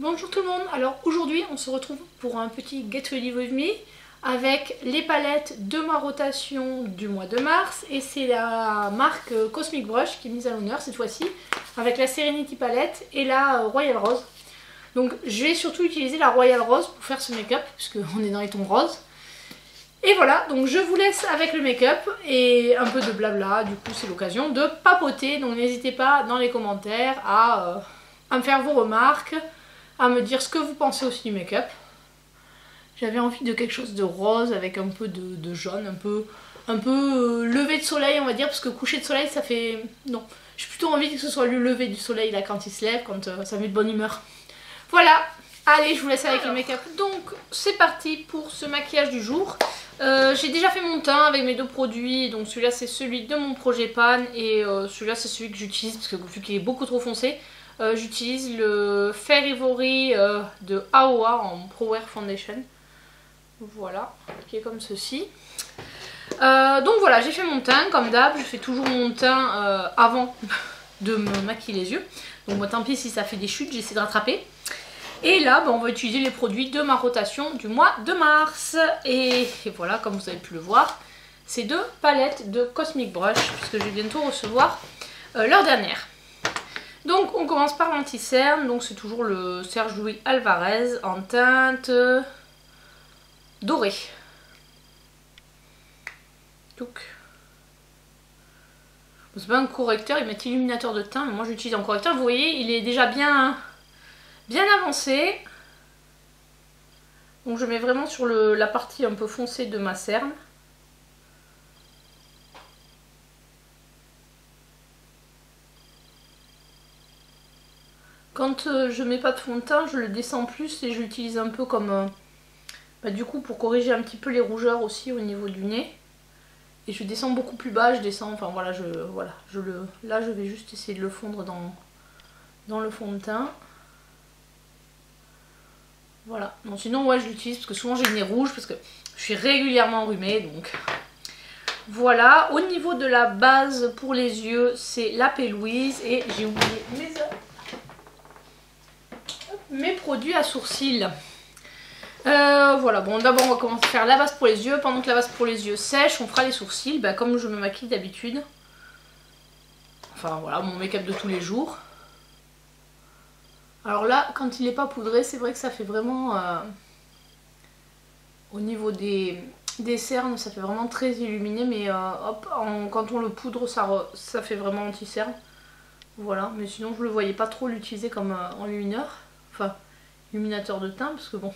Bonjour tout le monde, alors aujourd'hui on se retrouve pour un petit Get Ready With Me avec les palettes de ma rotation du mois de mars et c'est la marque Cosmic Brush qui est mise à l'honneur cette fois-ci avec la Serenity palette et la Royal Rose. Donc je vais surtout utiliser la Royal Rose pour faire ce make-up puisqu'on est dans les tons roses. Et voilà, donc je vous laisse avec le make-up et un peu de blabla, du coup c'est l'occasion de papoter, donc n'hésitez pas dans les commentaires à me faire vos remarques, à me dire ce que vous pensez aussi du make-up. J'avais envie de quelque chose de rose avec un peu de jaune, un peu lever de soleil on va dire, parce que coucher de soleil ça fait... Non, j'ai plutôt envie que ce soit le lever du soleil là quand il se lève, quand ça met de bonne humeur. Voilà, allez je vous laisse avec le make-up. Donc c'est parti pour ce maquillage du jour. J'ai déjà fait mon teint avec mes deux produits, donc celui-là c'est celui de mon projet Pan et celui-là c'est celui que j'utilise parce que vu qu'il est beaucoup trop foncé. J'utilise le Fair Ivory de AOA en Pro Wear Foundation. Voilà, qui est comme ceci. Donc voilà, j'ai fait mon teint comme d'hab. Je fais toujours mon teint avant de me maquiller les yeux. Donc moi, tant pis si ça fait des chutes, j'essaie de rattraper. Et là, on va utiliser les produits de ma rotation du mois de mars. Et voilà, comme vous avez pu le voir, ces deux palettes de Cosmic Brush, puisque je vais bientôt recevoir leur dernière. Donc on commence par l'anti-cerne, donc c'est toujours le Serge Louis Alvarez en teinte dorée. Donc c'est pas un correcteur, ils mettent illuminateur de teint, mais moi j'utilise un correcteur. Vous voyez, il est déjà bien avancé. Donc je mets vraiment sur la partie un peu foncée de ma cerne. Quand je mets pas de fond de teint, je le descends plus et je l'utilise un peu comme... du coup pour corriger un petit peu les rougeurs aussi au niveau du nez. Et je descends beaucoup plus bas, je descends, enfin voilà, là je vais juste essayer de le fondre dans le fond de teint. Voilà, bon, sinon ouais je l'utilise parce que souvent j'ai le nez rouge parce que je suis régulièrement enrhumée donc... Voilà, au niveau de la base pour les yeux, c'est la P. Louise et j'ai oublié mes produits à sourcils. Voilà, bon d'abord on va commencer à faire la base pour les yeux. Pendant que la base pour les yeux sèche, on fera les sourcils, comme je me maquille d'habitude. Enfin voilà, mon make-up de tous les jours. Alors là, quand il n'est pas poudré, c'est vrai que ça fait vraiment... au niveau des cernes, ça fait vraiment très illuminé, mais hop, quand on le poudre, ça fait vraiment anti-cerne. Voilà, mais sinon je le voyais pas trop l'utiliser comme enlumineur. Enfin, illuminateur de teint, parce que bon,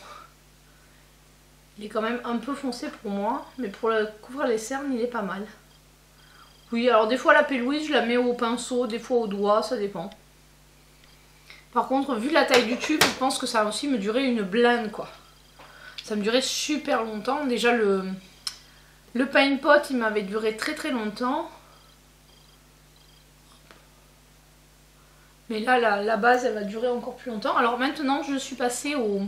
il est quand même un peu foncé pour moi, mais pour couvrir les cernes, il est pas mal. Oui, alors des fois la P. Louise, je la mets au pinceau, des fois au doigt, ça dépend. Par contre, vu la taille du tube, je pense que ça va aussi me durer une blinde, quoi. Ça me durait super longtemps. Déjà, le Paint Pot, il m'avait duré très longtemps. Mais là, la base, elle va durer encore plus longtemps. Alors maintenant, je suis passée aux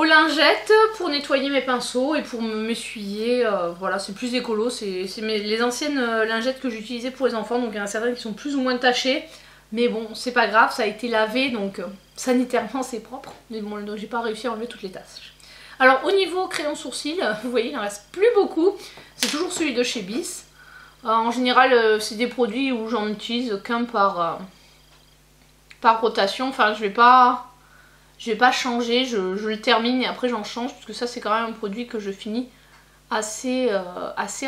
lingettes pour nettoyer mes pinceaux et pour m'essuyer. Voilà, c'est plus écolo. C'est les anciennes lingettes que j'utilisais pour les enfants. Donc il y en a certaines qui sont plus ou moins tachées. Mais bon, c'est pas grave, ça a été lavé. Donc sanitairement, c'est propre. Mais bon, donc j'ai pas réussi à enlever toutes les taches. Alors au niveau crayon sourcil, vous voyez, il en reste plus beaucoup. C'est toujours celui de chez Bis. En général, c'est des produits où j'en utilise qu'un par rotation. Enfin, je vais pas changer, je le termine et après j'en change. Parce que ça, c'est quand même un produit que je finis assez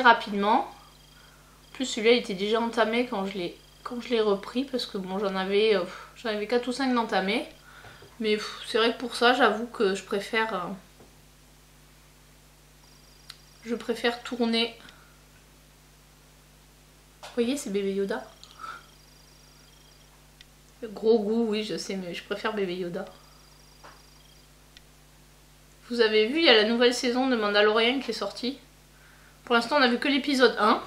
rapidement. En plus, celui-là, il était déjà entamé quand je l'ai repris. Parce que bon, j'en avais 4 ou 5 d'entamés. Mais c'est vrai que pour ça, j'avoue que je préfère tourner... Vous voyez, c'est bébé Yoda. Le gros goût, oui, je sais, mais je préfère bébé Yoda. Vous avez vu, il y a la nouvelle saison de Mandalorian qui est sortie. Pour l'instant, on n'a vu que l'épisode 1.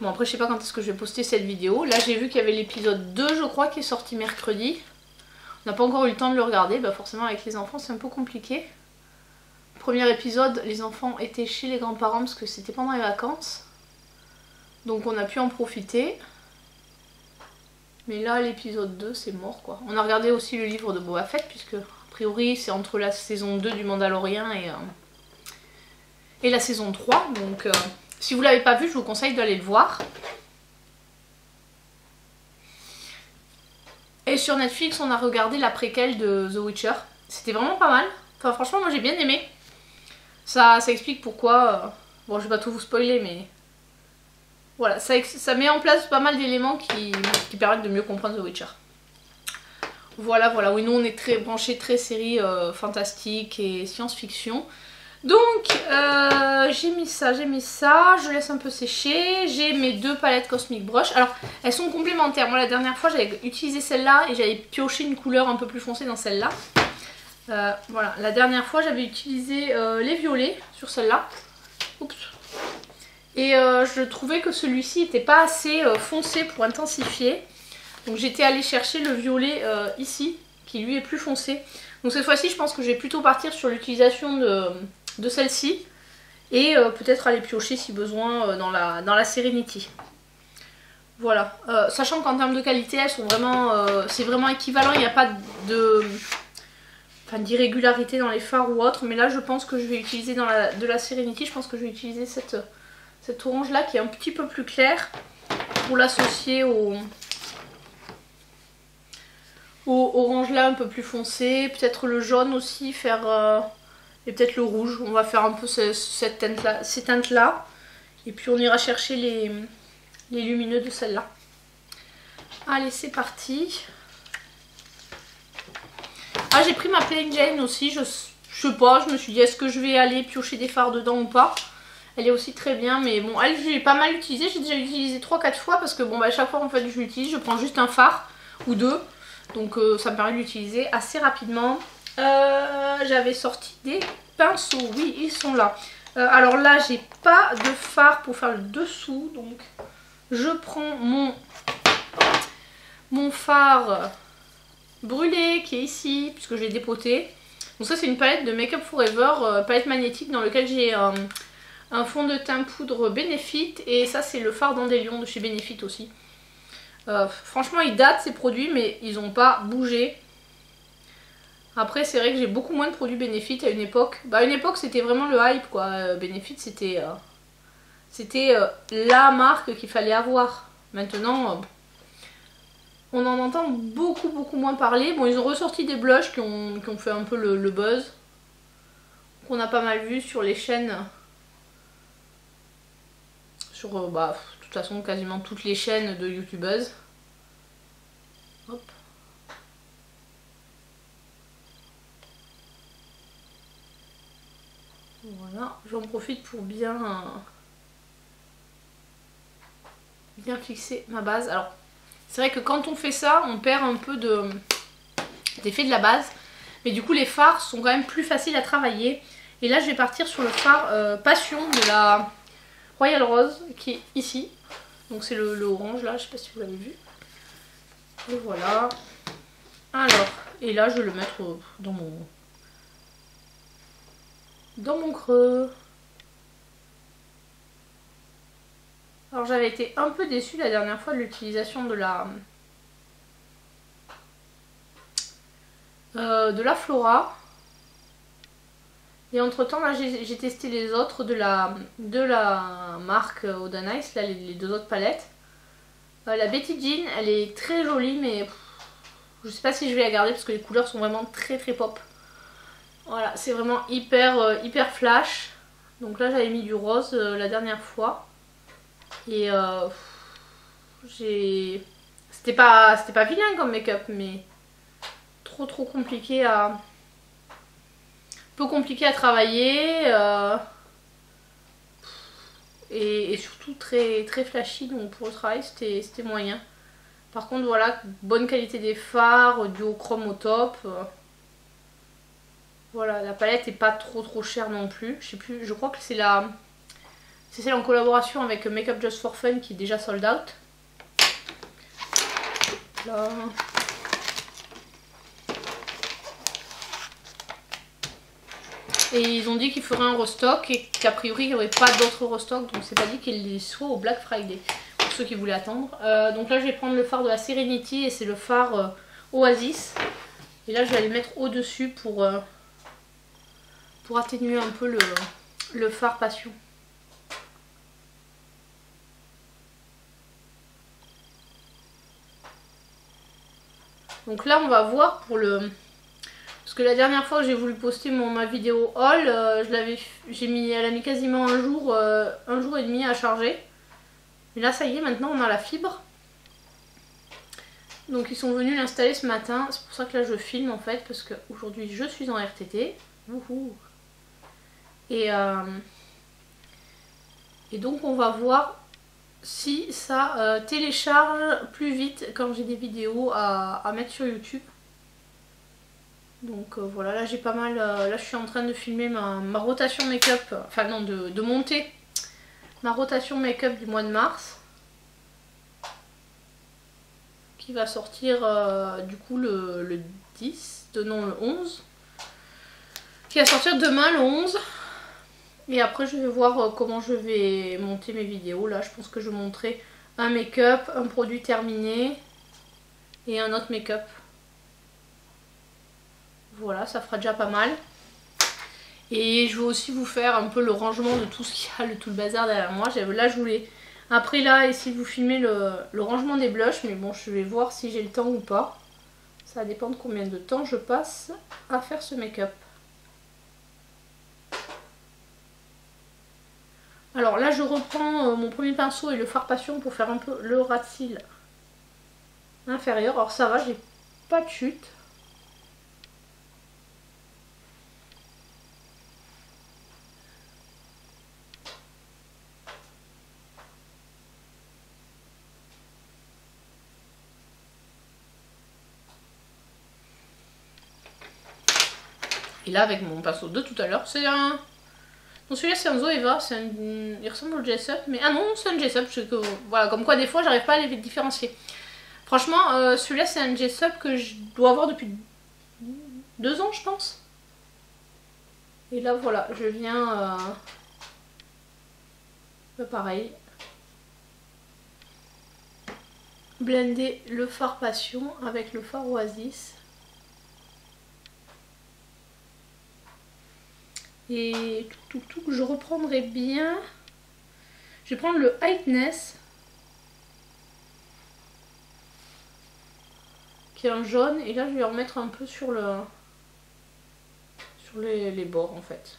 Bon, après, je sais pas quand est-ce que je vais poster cette vidéo. Là, j'ai vu qu'il y avait l'épisode 2, je crois, qui est sorti mercredi. On n'a pas encore eu le temps de le regarder. Forcément, avec les enfants, c'est un peu compliqué. Premier épisode, les enfants étaient chez les grands-parents parce que c'était pendant les vacances. Donc on a pu en profiter. Mais là, l'épisode 2, c'est mort quoi. On a regardé aussi le livre de Boba Fett, puisque a priori c'est entre la saison 2 du Mandalorian et la saison 3. Donc si vous l'avez pas vu, je vous conseille d'aller le voir. Et sur Netflix, on a regardé la préquelle de The Witcher. C'était vraiment pas mal. Enfin franchement, moi j'ai bien aimé. Ça explique pourquoi... Bon, je vais pas tout vous spoiler, mais... Voilà, ça met en place pas mal d'éléments qui permettent de mieux comprendre The Witcher. Voilà, voilà. Oui, nous on est très branchés, très séries fantastiques et science-fiction. Donc, j'ai mis ça, je laisse un peu sécher. J'ai mes 2 palettes Cosmic Brush. Alors, elles sont complémentaires. Moi, la dernière fois, j'avais utilisé celle-là et j'avais pioché une couleur un peu plus foncée dans celle-là. Voilà, la dernière fois, j'avais utilisé les violets sur celle-là. Oups. Et je trouvais que celui-ci n'était pas assez foncé pour intensifier. Donc, j'étais allée chercher le violet ici, qui lui est plus foncé. Donc, cette fois-ci, je pense que je vais plutôt partir sur l'utilisation de celle-ci et peut-être aller piocher si besoin dans la Serenity. Voilà, sachant qu'en termes de qualité elles sont vraiment c'est vraiment équivalent, il n'y a pas d'irrégularité dans les fards ou autre, mais là je pense que je vais utiliser de la Serenity, je pense que je vais utiliser cette orange là qui est un petit peu plus claire pour l'associer au orange là un peu plus foncé, peut-être le jaune aussi, faire et peut-être le rouge. On va faire un peu ces teintes là et puis on ira chercher les lumineux de celle-là. Allez, c'est parti. Ah, j'ai pris ma Plain Jane aussi, je sais pas, je me suis dit est-ce que je vais aller piocher des fards dedans ou pas. Elle est aussi très bien, mais bon, elle je l'ai pas mal utilisée, j'ai déjà utilisé 3-4 fois parce que bon bah à chaque fois en fait je l'utilise, je prends juste un phare ou 2. Donc ça me permet de l'utiliser assez rapidement. J'avais sorti des pinceaux, oui ils sont là. Alors là j'ai pas de fard pour faire le dessous, donc je prends mon fard brûlé qui est ici, puisque je l'ai dépoté. Donc ça c'est une palette de Make Up Forever, palette magnétique dans laquelle j'ai un fond de teint poudre Benefit. Et ça c'est le fard Dandelion de chez Benefit aussi. Franchement ils datent ces produits mais ils n'ont pas bougé. Après c'est vrai que j'ai beaucoup moins de produits Benefit à une époque. Bah à une époque c'était vraiment le hype quoi. Benefit c'était la marque qu'il fallait avoir. Maintenant on en entend beaucoup moins parler. Bon ils ont ressorti des blushs qui ont fait un peu le buzz. Qu'on a pas mal vu sur les chaînes. Sur de toute façon quasiment toutes les chaînes de youtubeuses. Hop. Voilà, j'en profite pour bien fixer ma base. Alors c'est vrai que quand on fait ça on perd un peu d'effet de la base, mais du coup les fards sont quand même plus faciles à travailler. Et là je vais partir sur le fard Passion de la Royal Rose qui est ici. Donc c'est le orange là, je sais pas si vous l'avez vu. Et voilà. Alors, et là je vais le mettre dans mon creux. Alors j'avais été un peu déçue la dernière fois de l'utilisation de la Flora. Et entre temps là j'ai testé les autres de la marque Oda Nice, là les 2 autres palettes. La Betty Jean elle est très jolie mais je sais pas si je vais la garder parce que les couleurs sont vraiment très pop. Voilà, c'est vraiment hyper flash. Donc là j'avais mis du rose la dernière fois. Et c'était pas vilain comme make-up, mais trop compliqué à... peu compliqué à travailler. Et surtout très flashy, donc pour le travail c'était moyen. Par contre voilà, bonne qualité des fards, duochrome au top. Voilà, la palette est pas trop chère non plus. Je sais plus, je crois que c'est celle en collaboration avec Make Up Just for Fun qui est déjà sold out. Là. Et ils ont dit qu'ils feraient un restock et qu'a priori il n'y aurait pas d'autres restocks, donc c'est pas dit qu'ils les soient au Black Friday. ceux qui voulaient attendre. Donc là je vais prendre le fard de la Serenity et c'est le fard Oasis. Et là je vais aller mettre au dessus pour atténuer un peu le fard Passion. Donc là on va voir pour le... Parce que la dernière fois que j'ai voulu poster ma vidéo haul, elle a mis quasiment un jour et demi à charger. Mais là ça y est, maintenant on a la fibre. Donc ils sont venus l'installer ce matin, c'est pour ça que là je filme en fait, parce qu'aujourd'hui je suis en RTT. Wouhou. Et donc on va voir si ça télécharge plus vite quand j'ai des vidéos à mettre sur YouTube. Donc voilà, là j'ai pas mal, là je suis en train de filmer ma rotation make-up, enfin non, de monter ma rotation make-up du mois de mars. Qui va sortir du coup le 10, non le 11. Qui va sortir demain le 11. Et après je vais voir comment je vais monter mes vidéos. Là je pense que je montrerai un make-up, un produit terminé et un autre make-up. Voilà, ça fera déjà pas mal. Et je vais aussi vous faire un peu le rangement de tout ce qu'il y a, tout le bazar derrière moi. Là je voulais après là essayer de vous filmer le rangement des blushs. Mais bon, je vais voir si j'ai le temps ou pas. Ça dépend de combien de temps je passe à faire ce make-up. Alors là je reprends mon premier pinceau et le fard Passion pour faire un peu le ras de cils inférieur. Alors ça va, j'ai pas de chute. Et là avec mon pinceau de tout à l'heure, c'est un... Non, celui-là c'est un Zoeva, il ressemble au Jessup, mais ah non c'est un Jessup, voilà, comme quoi des fois j'arrive pas à les différencier. Franchement celui-là c'est un Jessup que je dois avoir depuis 2 ans je pense. Et là voilà, je viens pareil blender le fard Passion avec le fard Oasis. Et je reprendrai bien. Je vais prendre le Heightness qui est un jaune et là je vais remettre un peu sur les bords en fait.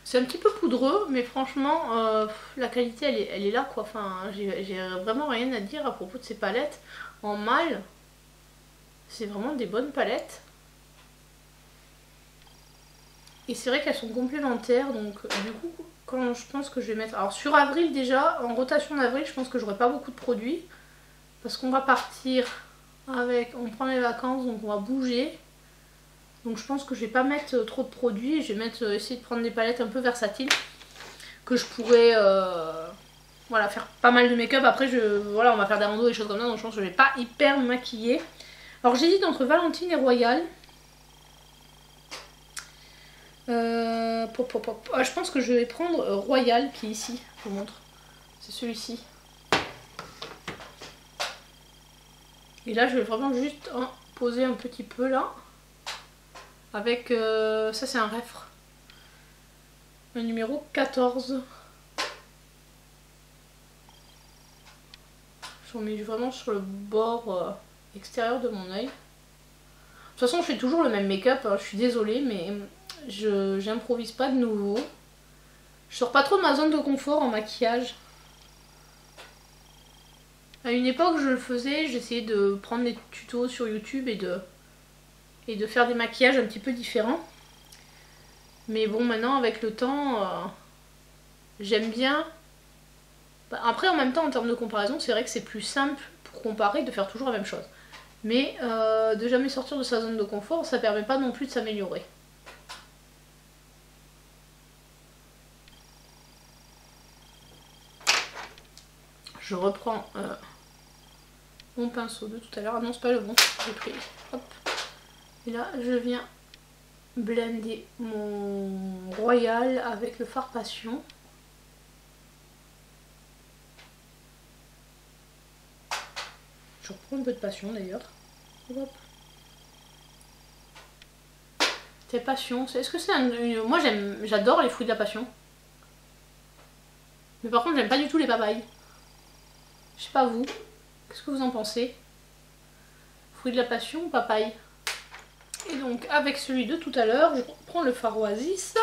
C'est un petit peu poudreux, mais franchement, la qualité elle est là quoi. Enfin, j'ai vraiment rien à dire à propos de ces palettes. En mâle, c'est vraiment des bonnes palettes. Et c'est vrai qu'elles sont complémentaires, donc du coup, quand je pense que je vais mettre... Alors sur avril déjà, en rotation d'avril, je pense que j'aurai pas beaucoup de produits. Parce qu'on va partir avec... On prend les vacances, donc on va bouger. Donc je pense que je vais pas mettre trop de produits, je vais essayer de prendre des palettes un peu versatiles que je pourrais voilà, faire pas mal de make-up. Après voilà, on va faire des randos et des choses comme ça, donc je pense que je vais pas hyper me maquiller. Alors j'hésite entre Valentine et Royal. Je pense que je vais prendre Royal qui est ici, je vous montre. C'est celui-ci. Et là je vais vraiment juste en poser un petit peu là. Avec, ça c'est un Refre, le numéro 14. J'en mets vraiment sur le bord extérieur de mon œil. De toute façon je fais toujours le même make-up, hein, je suis désolée mais j'improvise pas de nouveau. Je sors pas trop de ma zone de confort en maquillage. À une époque je le faisais, j'essayais de prendre des tutos sur YouTube et de faire des maquillages un petit peu différents. Mais bon, maintenant avec le temps, j'aime bien. Après en même temps en termes de comparaison, c'est vrai que c'est plus simple pour comparer de faire toujours la même chose. Mais de jamais sortir de sa zone de confort, ça permet pas non plus de s'améliorer. Je reprends mon pinceau de tout à l'heure. Ah non, c'est pas le bon, j'ai pris. Hop. Et là, je viens blender mon royal avec le fard passion. Je reprends un peu de passion d'ailleurs. C'est passion. Est-ce que c'est moi j'adore les fruits de la passion. Mais par contre j'aime pas du tout les papayes. Je sais pas vous. Qu'est-ce que vous en pensez? Fruits de la passion ou papaye? Et donc avec celui de tout à l'heure, je prends le fard Oasis.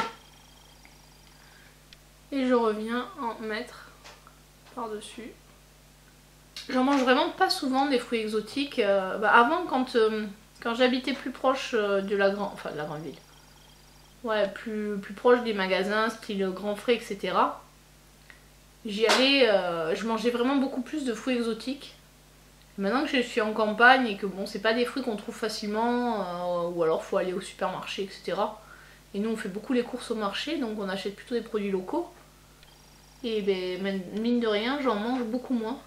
Et je reviens en mettre par-dessus. J'en mange vraiment pas souvent des fruits exotiques. Avant quand j'habitais plus proche de la grande ville. Ouais, plus proche des magasins, style Grand Frais, etc. J'y allais, je mangeais vraiment beaucoup plus de fruits exotiques. Maintenant que je suis en campagne et que bon, c'est pas des fruits qu'on trouve facilement, ou alors faut aller au supermarché, etc. Et nous on fait beaucoup les courses au marché, donc on achète plutôt des produits locaux. Et ben, mine de rien, j'en mange beaucoup moins.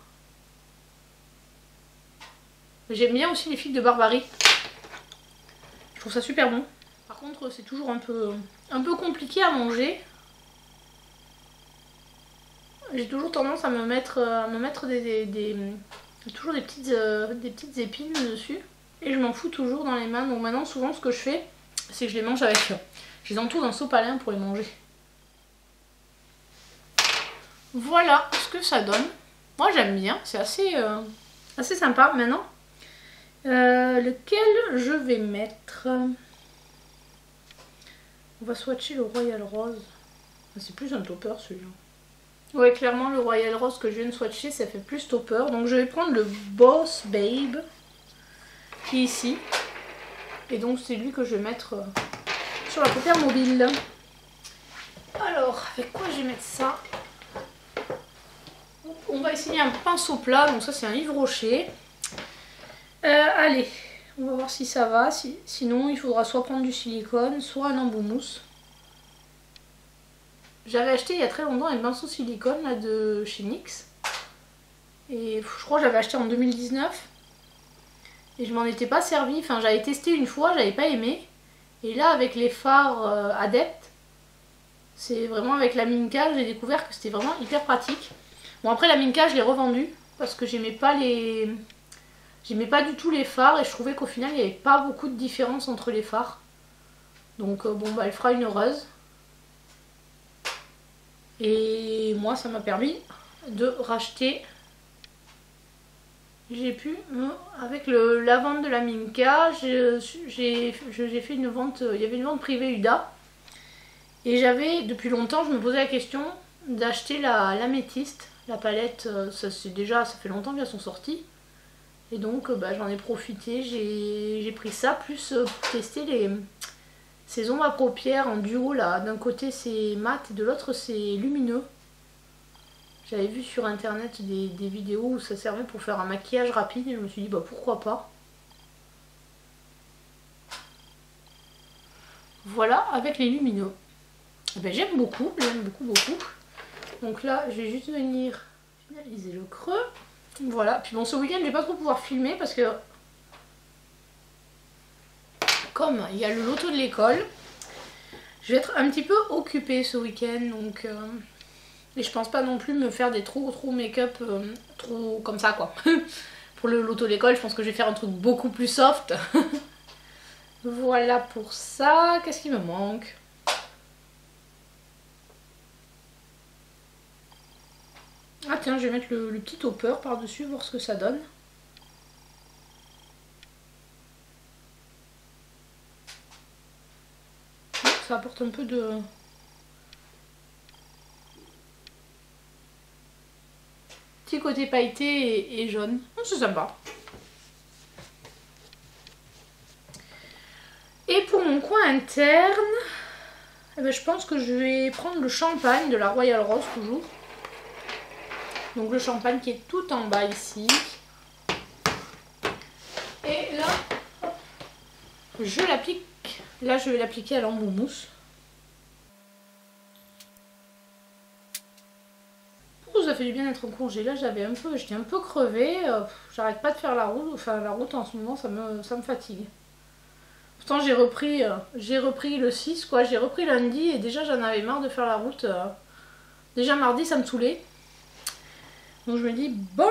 J'aime bien aussi les figues de Barbarie. Je trouve ça super bon. Par contre, c'est toujours un peu compliqué à manger. J'ai toujours tendance à me mettre toujours des petites épines dessus. Et je m'en fous toujours dans les mains. Donc maintenant, souvent, ce que je fais, c'est que je les mange avec... Je les entoure d'un sopalin pour les manger. Voilà ce que ça donne. Moi, j'aime bien. C'est assez sympa. Maintenant, lequel je vais mettre... On va swatcher le Royal Rose. C'est plus un topper celui-là. Ouais, clairement le Royal Rose que je viens de swatcher, ça fait plus topper. Donc je vais prendre le Boss Babe qui est ici. Et donc c'est lui que je vais mettre sur la paupière mobile. Alors, avec quoi je vais mettre ça? On va essayer un pinceau plat. Donc ça c'est un Yves Rocher. Allez, on va voir si ça va. Sinon il faudra soit prendre du silicone, soit un embout mousse. J'avais acheté il y a très longtemps un pinceau silicone là, de chez NYX. Et je crois que j'avais acheté en 2019. Et je m'en étais pas servi. Enfin, j'avais testé une fois, j'avais pas aimé. Et là, avec les fards Adepte, c'est vraiment avec la Minka, j'ai découvert que c'était vraiment hyper pratique. Bon, après la Minka, je l'ai revendue parce que j'aimais pas du tout les fards. Et je trouvais qu'au final, il n'y avait pas beaucoup de différence entre les fards. Donc, bon, bah, elle fera une heureuse. Et moi ça m'a permis de racheter, j'ai pu, avec la vente de la Minka, j'ai fait une vente, il y avait une vente privée Huda. Et depuis longtemps, je me posais la question d'acheter l'améthyste, la palette, ça fait longtemps qu'elles sont sorties. Et donc j'en ai profité, j'ai pris ça, plus pour tester ces ombres à paupières en duo là, d'un côté c'est mat et de l'autre c'est lumineux. J'avais vu sur internet des vidéos où ça servait pour faire un maquillage rapide et je me suis dit bah pourquoi pas. Voilà avec les lumineux. Et ben, j'aime beaucoup. Donc là je vais juste venir finaliser le creux. Voilà, puis bon ce week-end je vais pas trop pouvoir filmer parce que comme il y a le loto de l'école, je vais être un petit peu occupée ce week-end, donc et je pense pas non plus me faire des trop make-up trop comme ça quoi. Pour le loto de l'école, je pense que je vais faire un truc beaucoup plus soft. Voilà pour ça. Qu'est-ce qui me manque? Ah tiens, je vais mettre le petit topper par-dessus, voir ce que ça donne. Ça apporte un peu de... petit côté pailleté et jaune. C'est sympa. Et pour mon coin interne, eh ben, je pense que je vais prendre le champagne de la Royal Rose toujours. Donc le champagne qui est tout en bas ici. Et là, hop, je l'applique. Là, je vais l'appliquer à l'embout mousse. Ça fait du bien d'être en congé. Là, j'étais un peu crevée. J'arrête pas de faire la route. Enfin, la route en ce moment, ça me fatigue. Pourtant j'ai repris le 6 quoi, j'ai repris lundi et déjà j'en avais marre de faire la route. Déjà mardi ça me saoulait. Donc je me dis bon,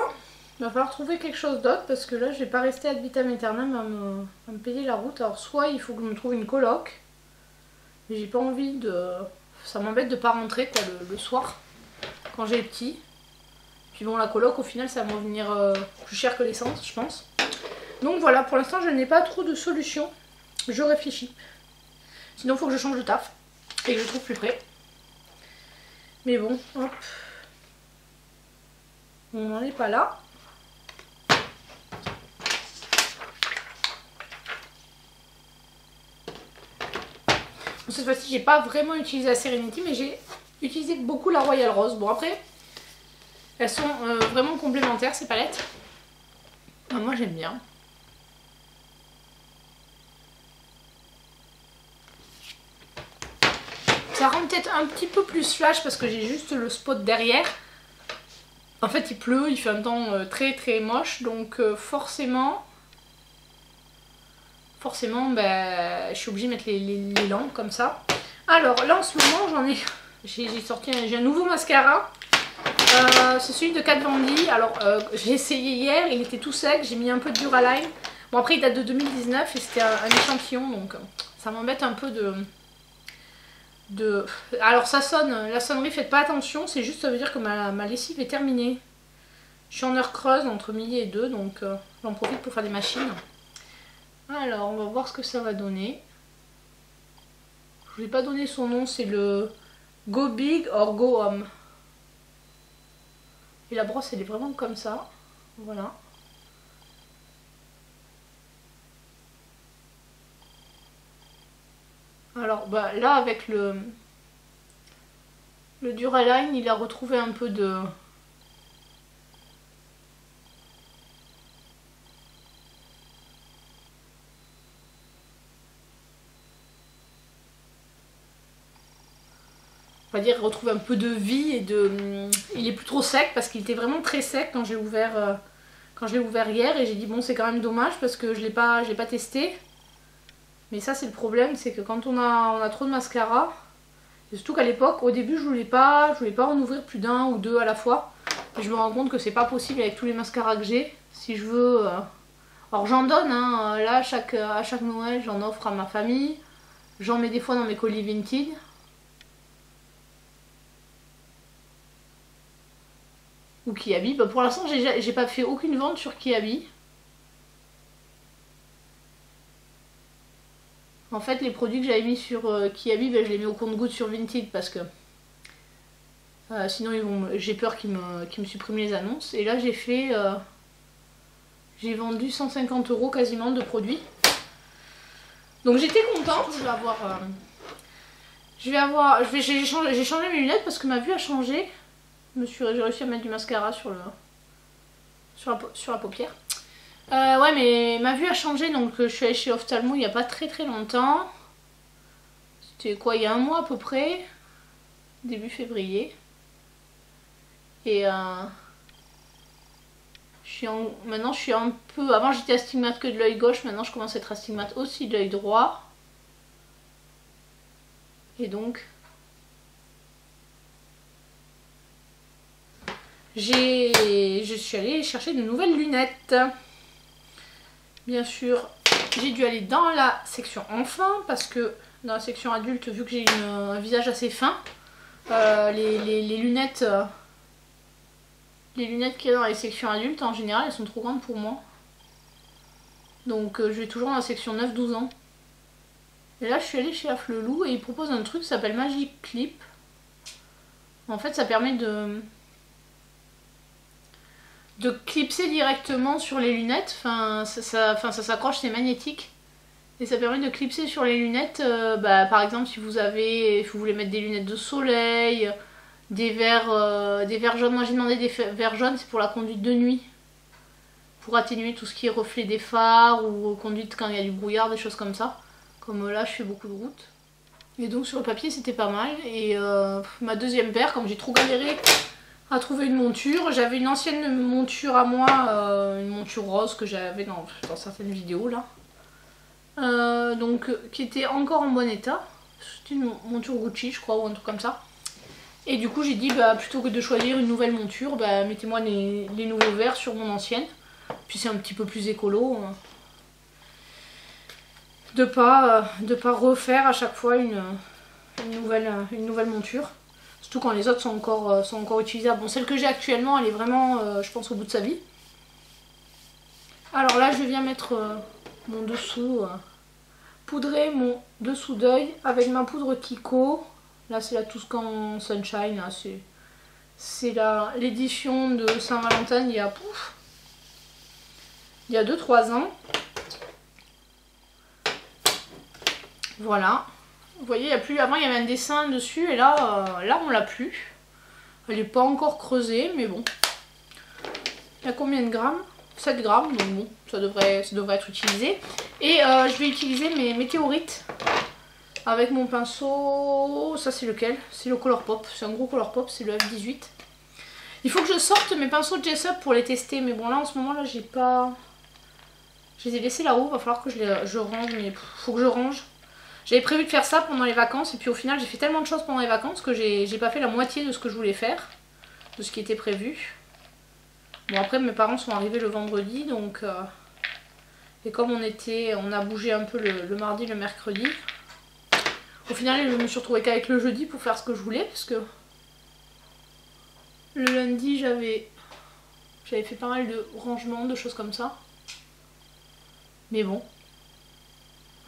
il va falloir trouver quelque chose d'autre parce que là je vais pas rester ad vitam aeternam à me payer la route. Alors soit il faut que je me trouve une coloc, mais j'ai pas envie de... Ça m'embête de pas rentrer quoi, le soir quand j'ai les petits. Puis bon la coloc au final ça va me revenir plus cher que l'essence je pense. Donc voilà, pour l'instant je n'ai pas trop de solutions. Je réfléchis. Sinon il faut que je change de taf et que je trouve plus près. Mais bon, hop. On n'en est pas là. Bon, cette fois-ci j'ai pas vraiment utilisé la Serenity mais j'ai utilisé beaucoup la Royal Rose. Bon après, elles sont vraiment complémentaires ces palettes. Moi j'aime bien. Ça rend peut-être un petit peu plus flash parce que j'ai juste le spot derrière. En fait il pleut, il fait un temps très très moche donc forcément ben, je suis obligée de mettre les lampes comme ça. Alors là en ce moment j'ai un nouveau mascara. C'est celui de Kat Von D. Alors j'ai essayé hier, il était tout sec, j'ai mis un peu de Duraline. Bon après il date de 2019 et c'était un échantillon donc ça m'embête un peu de... Alors ça sonne, la sonnerie faites pas attention, c'est juste ça veut dire que ma lessive est terminée. Je suis en heure creuse entre midi et 2 donc j'en profite pour faire des machines. Alors on va voir ce que ça va donner. Je vous ai pas donné son nom, c'est le Go Big or Go Home. Et la brosse elle est vraiment comme ça, voilà. Alors bah, là avec le Duraline il a retrouvé un peu de... On va dire retrouver un peu de vie et de... Il est plus trop sec parce qu'il était vraiment très sec quand j'ai ouvert, hier et j'ai dit bon c'est quand même dommage parce que je l'ai pas testé. Mais ça c'est le problème, c'est que quand on a trop de mascara, et surtout qu'à l'époque, au début je voulais pas en ouvrir plus d'un ou deux à la fois. Et je me rends compte que c'est pas possible avec tous les mascaras que j'ai. Si je veux... Alors j'en donne, hein, là à chaque Noël j'en offre à ma famille. J'en mets des fois dans mes colis Vinted. Ou Kiabi. Bah, pour l'instant j'ai pas fait aucune vente sur Kiabi. En fait, les produits que j'avais mis sur Kiabi, ben, je les mets au compte-gouttes sur Vinted parce que sinon j'ai peur qu'ils me suppriment les annonces. Et là, j'ai vendu 150 € quasiment de produits. Donc j'étais contente. J'ai changé mes lunettes parce que ma vue a changé. J'ai réussi à mettre du mascara sur la paupière. Ouais mais ma vue a changé donc je suis allée chez Ophtalmo il n'y a pas très longtemps. C'était quoi, il y a un mois à peu près. Début février. Et maintenant je suis un peu... Avant j'étais astigmate que de l'œil gauche, maintenant je commence à être astigmate aussi de l'œil droit. Et donc... je suis allée chercher de nouvelles lunettes. Bien sûr, j'ai dû aller dans la section enfant parce que dans la section adulte, vu que j'ai un visage assez fin, les lunettes qu'il y a dans les sections adultes, en général, elles sont trop grandes pour moi. Donc je vais toujours dans la section 9-12 ans. Et là, je suis allée chez Afflelou et ils proposent un truc qui s'appelle Magic Clip. En fait, ça permet de clipser directement sur les lunettes. Enfin, ça s'accroche, c'est magnétique. Et ça permet de clipser sur les lunettes. Par exemple, si vous voulez mettre des lunettes de soleil, des verres jaunes. Moi j'ai demandé des verres jaunes, c'est pour la conduite de nuit. Pour atténuer tout ce qui est reflet des phares ou conduite quand il y a du brouillard, des choses comme ça. Comme là, je fais beaucoup de route. Et donc sur le papier, c'était pas mal. Et ma deuxième paire, comme j'ai trop galéré à trouver une monture. J'avais une ancienne monture à moi, une monture rose que j'avais dans certaines vidéos là. Donc qui était encore en bon état. C'était une monture Gucci, je crois, ou un truc comme ça. Et du coup j'ai dit bah plutôt que de choisir une nouvelle monture, bah mettez-moi les nouveaux verres sur mon ancienne. Puis c'est un petit peu plus écolo. De pas refaire à chaque fois une nouvelle monture. Surtout quand les autres sont encore utilisables. Bon, celle que j'ai actuellement, elle est vraiment, je pense, au bout de sa vie. Alors là, je viens mettre mon dessous, poudrer mon dessous d'œil avec ma poudre Kiko. Là, c'est la Tuscan Sunshine. Là, c'est l'édition de Saint-Valentin il y a 2-3 ans. Voilà. Vous voyez, il y a plus. Avant, il y avait un dessin dessus et là, on l'a plus. Elle n'est pas encore creusée, mais bon. Il y a combien de grammes? 7 grammes, donc bon, ça devrait être utilisé. Et je vais utiliser mes météorites avec mon pinceau. Ça, c'est lequel? C'est le Colourpop. C'est un gros Colourpop, c'est le F18. Il faut que je sorte mes pinceaux de Jessup pour les tester, mais bon, là, en ce moment, là, j'ai pas. Je les ai laissés là-haut, va falloir que je range, mais faut que je range. J'avais prévu de faire ça pendant les vacances, et puis au final, j'ai fait tellement de choses pendant les vacances que j'ai pas fait la moitié de ce que je voulais faire, de ce qui était prévu. Bon, après mes parents sont arrivés le vendredi, donc et comme on a bougé un peu le mardi, le mercredi, au final je me suis retrouvée qu'avec le jeudi pour faire ce que je voulais, parce que le lundi j'avais fait pas mal de rangements, de choses comme ça. Mais bon,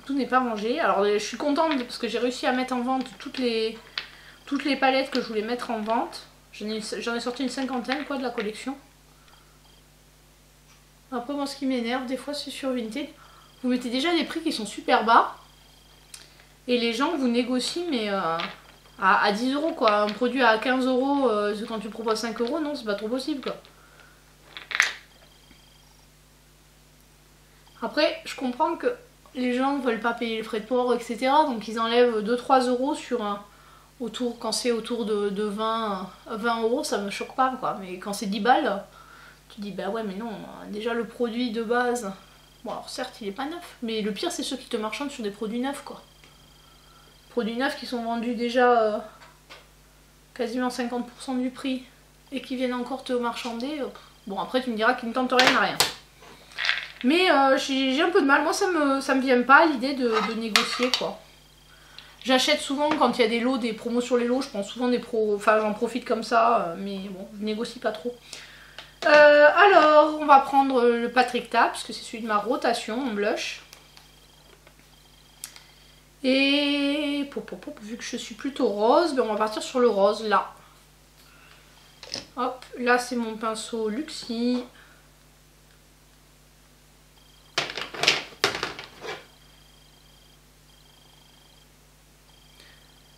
tout n'est pas rangé. Alors je suis contente parce que j'ai réussi à mettre en vente toutes les palettes que je voulais mettre en vente. J'en ai sorti une 50aine quoi de la collection. Après moi ce qui m'énerve des fois c'est sur Vinted, vous mettez déjà des prix qui sont super bas et les gens vous négocient mais à 10 € quoi. Un produit à 15 € quand tu proposes 5 €, non c'est pas trop possible quoi. Après je comprends que les gens ne veulent pas payer les frais de port etc, donc ils enlèvent 2-3 € sur quand c'est autour de 20 €, ça me choque pas quoi, mais quand c'est 10 balles tu dis bah ouais mais non, déjà le produit de base, bon alors certes il est pas neuf, mais le pire c'est ceux qui te marchandent sur des produits neufs quoi. Produits neufs qui sont vendus déjà quasiment 50% du prix et qui viennent encore te marchander, bon après tu me diras qu'ils ne tentent rien à rien. Mais j'ai un peu de mal, moi ça me vient pas l'idée de négocier quoi. J'achète souvent quand il y a des lots, des promos sur les lots, je prends souvent des enfin j'en profite comme ça, mais bon je négocie pas trop. Alors, on va prendre le Patrick-Ta, puisque c'est celui de ma rotation en blush. Et vu que je suis plutôt rose, ben on va partir sur le rose, là. Hop, là c'est mon pinceau Luxie.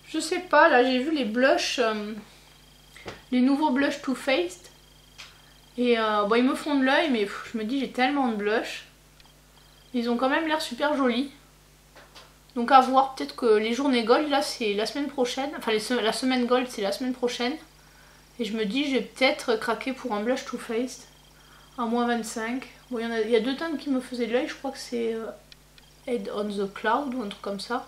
Je sais pas, là j'ai vu les blushs, les nouveaux blushs Too Faced. Et bon, ils me font de l'œil, mais je me dis j'ai tellement de blush. Ils ont quand même l'air super jolis. Donc à voir, peut-être que les journées gold, là c'est la semaine prochaine. Enfin la semaine gold c'est la semaine prochaine. Et je me dis je vais peut-être craquer pour un blush Too Faced à -25. Bon, il y a 2 teintes qui me faisaient de l'œil, je crois que c'est Head on the Cloud ou un truc comme ça.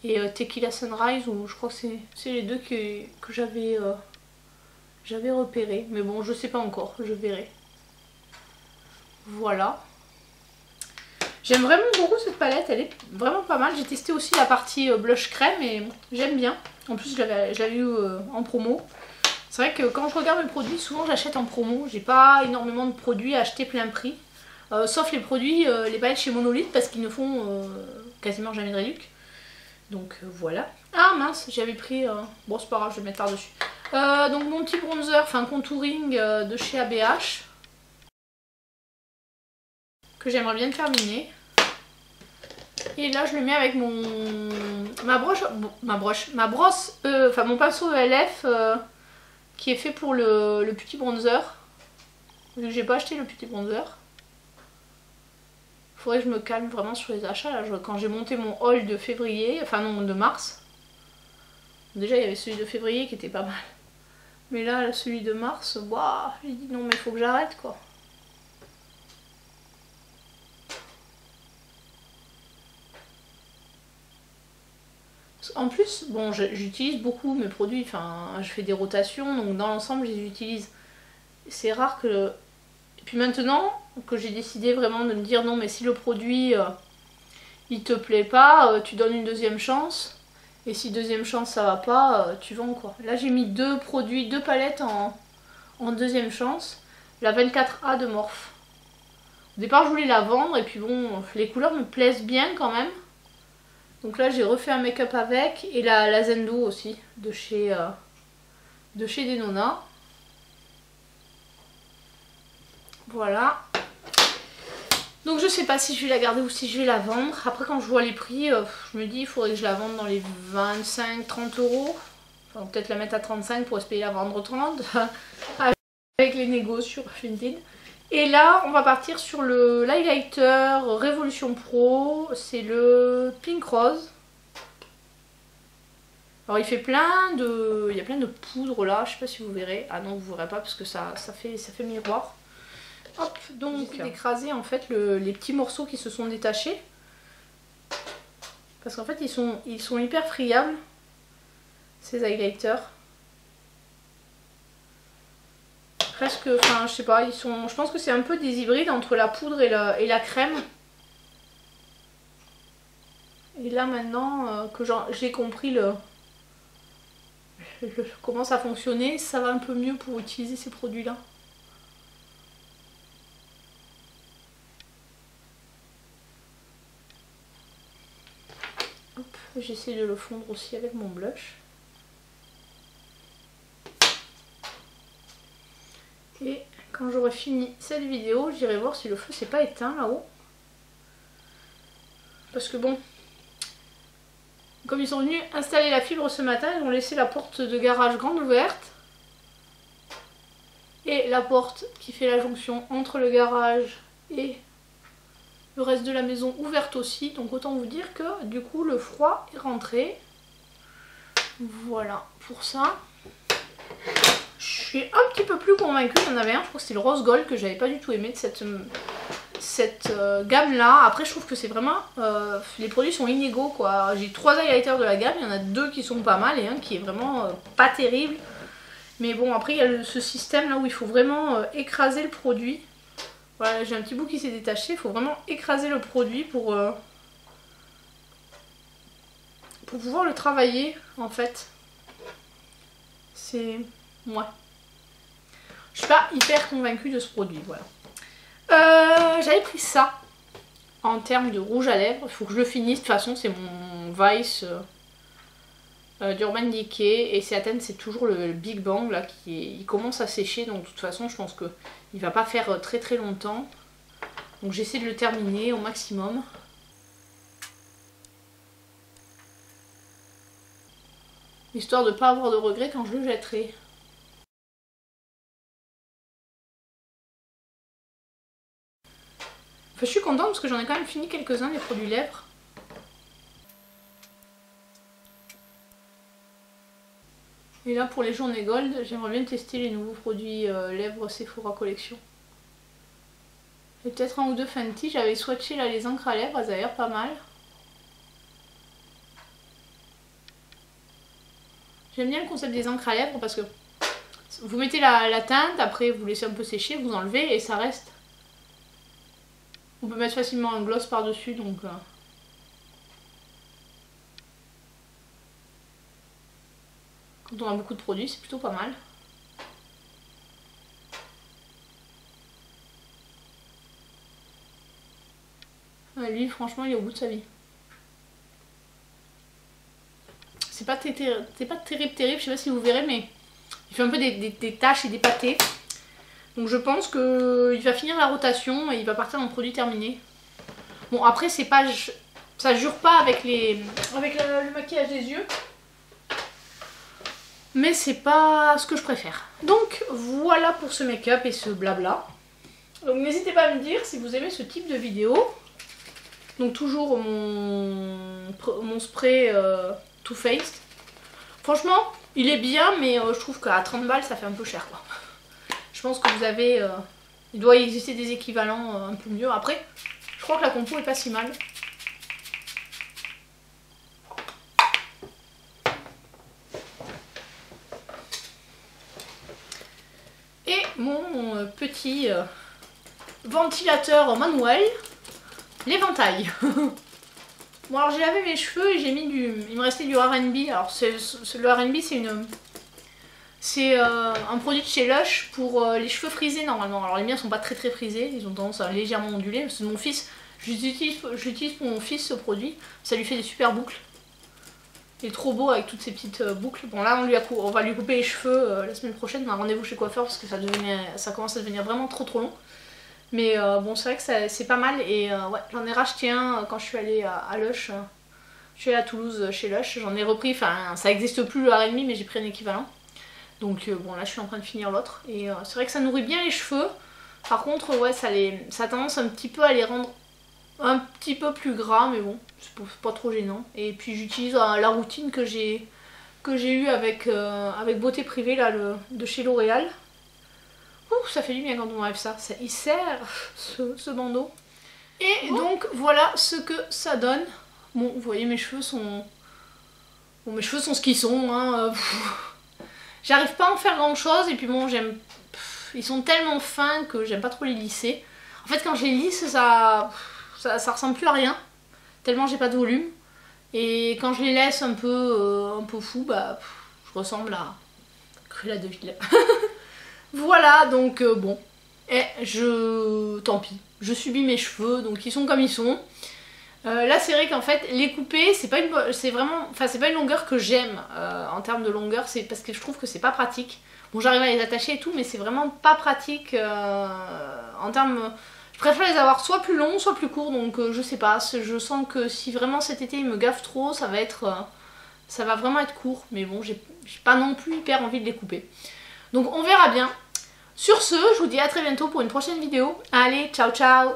Et Tequila Sunrise, ou je crois que c'est les deux que j'avais repéré, mais bon je sais pas encore, je verrai. Voilà. J'aime vraiment beaucoup cette palette, elle est vraiment pas mal. J'ai testé aussi la partie blush crème et bon, j'aime bien. En plus je l'avais eu en promo. C'est vrai que quand je regarde mes produits, souvent j'achète en promo. J'ai pas énormément de produits à acheter plein prix. Sauf les produits, les palettes chez Monolith parce qu'ils ne font quasiment jamais de réduc. Donc voilà. Ah mince, j'avais pris... Bon c'est pas grave, je vais le mettre par-dessus. Donc mon petit bronzer, enfin contouring de chez ABH. Que j'aimerais bien terminer. Et là je le mets avec ma brosse, enfin mon pinceau ELF qui est fait pour le petit bronzer. Vu que j'ai pas acheté le petit bronzer. Faudrait que je me calme vraiment sur les achats. Là, quand j'ai monté mon haul de février, enfin non de mars. Déjà il y avait celui de février qui était pas mal. Mais là celui de mars, waouh, j'ai dit non mais faut que j'arrête quoi. en plus, bon, j'utilise beaucoup mes produits, enfin, je fais des rotations, donc dans l'ensemble, je les utilise. C'est rare que... Et puis maintenant que j'ai décidé vraiment de me dire non, mais si le produit, il te plaît pas, tu donnes une deuxième chance. Et si deuxième chance, ça va pas, tu vends quoi. Là, j'ai mis 2 produits, 2 palettes en deuxième chance. La 24A de Morphe. Au départ, je voulais la vendre, et puis bon, les couleurs me plaisent bien quand même. Donc là, j'ai refait un make-up avec, et la Zendo aussi, de chez Denona. Voilà. Donc je sais pas si je vais la garder ou si je vais la vendre. Après, quand je vois les prix, je me dis, il faudrait que je la vende dans les 25-30 euros. Enfin, peut-être la mettre à 35 pour espérer la vendre 30. Avec les négos sur Vinted. Et là, on va partir sur le l'highlighter Révolution Pro. C'est le Pink Rose. Alors il fait plein de... Il y a plein de poudre là. Je sais pas si vous verrez. Ah non, vous verrez pas parce que ça fait miroir. Hop, donc j'ai d'écraser en fait les petits morceaux qui se sont détachés. Parce qu'en fait, ils sont hyper friables. Ces highlighters. Presque, enfin je sais pas, je pense que c'est un peu des hybrides entre la poudre et la crème. Et là maintenant que j'ai compris comment ça fonctionnait, ça va un peu mieux pour utiliser ces produits là. J'essaie de le fondre aussi avec mon blush. Et quand j'aurai fini cette vidéo, j'irai voir si le feu s'est pas éteint là-haut. Parce que bon, comme ils sont venus installer la fibre ce matin, ils ont laissé la porte de garage grande ouverte. Et la porte qui fait la jonction entre le garage et le reste de la maison ouverte aussi. Donc autant vous dire que du coup le froid est rentré. Voilà pour ça. Je suis un petit peu plus convaincue, j'en avais un, je crois que c'était le rose gold que j'avais pas du tout aimé de cette gamme là. Après je trouve que c'est vraiment, les produits sont inégaux quoi. J'ai 3 highlighters de la gamme, il y en a 2 qui sont pas mal et un qui est vraiment pas terrible. Mais bon après il y a ce système là où il faut vraiment écraser le produit. Voilà, j'ai un petit bout qui s'est détaché, il faut vraiment écraser le produit pour pouvoir le travailler en fait. C'est... ouais. Je suis pas hyper convaincue de ce produit, voilà. J'avais pris ça en termes de rouge à lèvres. Il faut que je le finisse. De toute façon, c'est mon Vice d'Urban Decay. Et c'est Athènes, c'est toujours le Big Bang là il commence à sécher. Donc de toute façon, je pense qu'il va pas faire très très longtemps. Donc j'essaie de le terminer au maximum. Histoire de pas avoir de regrets quand je le jetterai. Enfin, je suis contente parce que j'en ai quand même fini quelques-uns des produits lèvres. Et là pour les journées gold, j'aimerais bien tester les nouveaux produits lèvres Sephora Collection. Et peut-être un ou deux Fenty, j'avais swatché là les encres à lèvres, elles avaient l'air pas mal. J'aime bien le concept des encres à lèvres parce que vous mettez la teinte, après vous laissez un peu sécher, vous enlevez et ça reste. On peut mettre facilement un gloss par-dessus, donc... Quand on a beaucoup de produits, c'est plutôt pas mal. Lui, franchement, il est au bout de sa vie. C'est pas terrible, je sais pas si vous verrez, mais il fait un peu des taches et des pâtés. Donc je pense qu'il va finir la rotation et il va partir en produit terminé. Bon après c'est pas, ça jure pas avec le maquillage des yeux. Mais c'est pas ce que je préfère. Donc voilà pour ce make-up et ce blabla. Donc n'hésitez pas à me dire si vous aimez ce type de vidéo. Donc toujours mon spray Too Faced. Franchement il est bien mais je trouve qu'à 30 balles ça fait un peu cher quoi. Je pense que vous avez... il doit y exister des équivalents un peu mieux. Après, je crois que la compo est pas si mal. mon petit ventilateur manuel, l'éventail. Bon alors j'ai lavé mes cheveux et j'ai mis il me restait du R&B. Alors le R&B c'est un produit de chez Lush pour les cheveux frisés normalement. Alors les miens sont pas très frisés, ils ont tendance à légèrement onduler. C'est mon fils, j'utilise pour mon fils ce produit, ça lui fait des super boucles. Il est trop beau avec toutes ces petites boucles. Bon là on va lui couper les cheveux la semaine prochaine, on a un rendez-vous chez coiffeur parce que ça commence à devenir vraiment trop long. Mais bon c'est vrai que c'est pas mal et ouais, j'en ai racheté un quand je suis allée à Lush. Je suis allée à Toulouse chez Lush, j'en ai repris, enfin ça n'existe plus le R&B mais j'ai pris un équivalent. Donc bon là je suis en train de finir l'autre et c'est vrai que ça nourrit bien les cheveux. Par contre ouais ça a tendance un petit peu à les rendre un petit peu plus gras mais bon c'est pas trop gênant. Et puis j'utilise la routine que j'ai eue avec Beauté Privée là, de chez L'Oréal. Ouh, ça fait du bien quand on enlève ça, il serre ce bandeau. Et donc voilà ce que ça donne. Bon vous voyez mes cheveux sont... Bon mes cheveux sont ce qu'ils sont hein. J'arrive pas à en faire grand chose et puis bon ils sont tellement fins que j'aime pas trop les lisser. En fait quand je les lisse ça ressemble plus à rien. Tellement j'ai pas de volume. Et quand je les laisse un peu fou, bah je ressemble à Cruella de Vil. Voilà donc bon. Et tant pis. Je subis mes cheveux donc ils sont comme ils sont. Là c'est vrai qu'en fait les couper c'est pas une longueur que j'aime en termes de longueur, c'est parce que je trouve que c'est pas pratique. Bon j'arrive à les attacher et tout mais c'est vraiment pas pratique en termes... Je préfère les avoir soit plus longs soit plus courts donc je sais pas, je sens que si vraiment cet été il me gaffe trop ça va vraiment être court mais bon j'ai pas non plus hyper envie de les couper. Donc on verra bien. Sur ce je vous dis à très bientôt pour une prochaine vidéo. Allez ciao ciao.